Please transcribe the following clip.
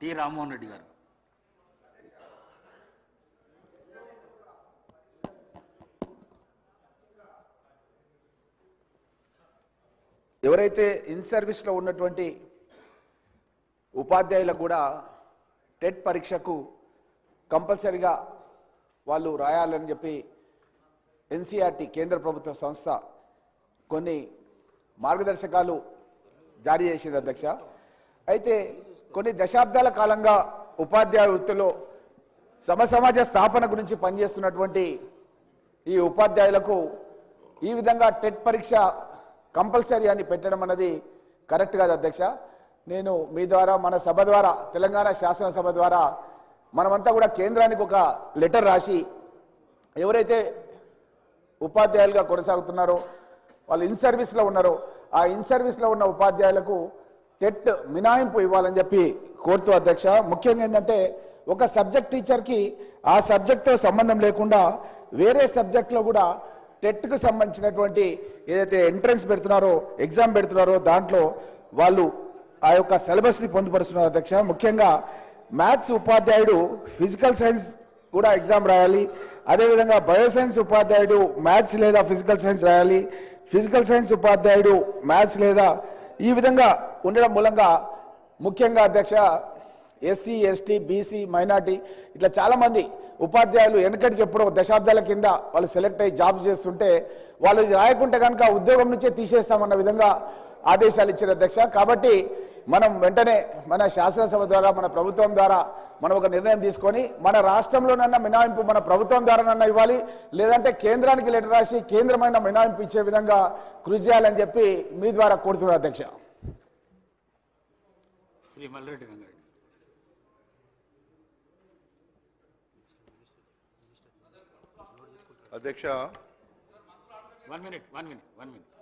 T Rammohan Reddy గారు. ఎవరైతే in సర్వీస్లో ఉన్నటువంటి ఉపాధ్యాయులకు కూడా టెట్ పరీక్షకు కంపల్సరిగా వాళ్ళు రాయాలని చెప్పి ఎన్సీఆర్టీ కేంద్ర ప్రభుత్వ సంస్థ కొన్ని మార్గదర్శకాలు జారీ చేసింది అధ్యక్ష. అయితే కొన్ని దశాబ్దాల కాలంగా ఉపాధ్యాయ వృత్తిలో సమసమాజ స్థాపన గురించి పనిచేస్తున్నటువంటి ఈ ఉపాధ్యాయులకు ఈ విధంగా టెట్ పరీక్ష కంపల్సరీ అని పెట్టడం అన్నది కరెక్ట్ కాదు అధ్యక్ష. నేను మీ ద్వారా మన సభ ద్వారా తెలంగాణ శాసనసభ ద్వారా మనమంతా కూడా కేంద్రానికి ఒక లెటర్ రాసి ఎవరైతే ఉపాధ్యాయులుగా కొనసాగుతున్నారో వాళ్ళు ఇన్ సర్వీస్లో ఉన్నారో ఆ ఇన్ సర్వీస్లో ఉన్న ఉపాధ్యాయులకు టెట్ మినహాయింపు ఇవ్వాలని చెప్పి కోరుతూ అధ్యక్ష. ముఖ్యంగా ఏంటంటే ఒక సబ్జెక్ట్ టీచర్కి ఆ సబ్జెక్ట్తో సంబంధం లేకుండా వేరే సబ్జెక్ట్లో కూడా టెట్కు సంబంధించినటువంటి ఏదైతే ఎంట్రన్స్ పెడుతున్నారో ఎగ్జామ్ పెడుతున్నారో దాంట్లో వాళ్ళు ఆ యొక్క సిలబస్ని పొందుపరుస్తున్నారు అధ్యక్ష. ముఖ్యంగా మ్యాథ్స్ ఉపాధ్యాయుడు ఫిజికల్ సైన్స్ కూడా ఎగ్జామ్ రాయాలి. అదేవిధంగా బయోసైన్స్ ఉపాధ్యాయుడు మ్యాథ్స్ లేదా ఫిజికల్ సైన్స్ రాయాలి. ఫిజికల్ సైన్స్ ఉపాధ్యాయుడు మ్యాథ్స్ లేదా ఈ విధంగా ఉండడం మూలంగా ముఖ్యంగా అధ్యక్ష ఎస్సీ ఎస్టీ బీసీ మైనార్టీ ఇట్లా చాలామంది ఉపాధ్యాయులు వెనకటికి ఎప్పుడో దశాబ్దాల కింద వాళ్ళు సెలెక్ట్ అయ్యి జాబ్ చేస్తుంటే వాళ్ళు ఇది రాయకుంటే కనుక ఉద్యోగం నుంచే తీసేస్తామన్న విధంగా ఆదేశాలు ఇచ్చారు అధ్యక్ష. కాబట్టి మనం వెంటనే మన శాసనసభ ద్వారా మన ప్రభుత్వం ద్వారా మనం ఒక నిర్ణయం తీసుకొని మన రాష్ట్రంలోనన్నా మినహాయింపు మన ప్రభుత్వం ద్వారానన్నా ఇవ్వాలి, లేదంటే కేంద్రానికి లెటర్ రాసి కేంద్రమైన మినహాయింపు ఇచ్చే విధంగా కృషి చేయాలని చెప్పి మీ ద్వారా కోరుతున్నారు అధ్యక్ష. శ్రీ మల్రెడ్డి రంగారెడ్డి. అధ్యక్ష, వన్ మినిట్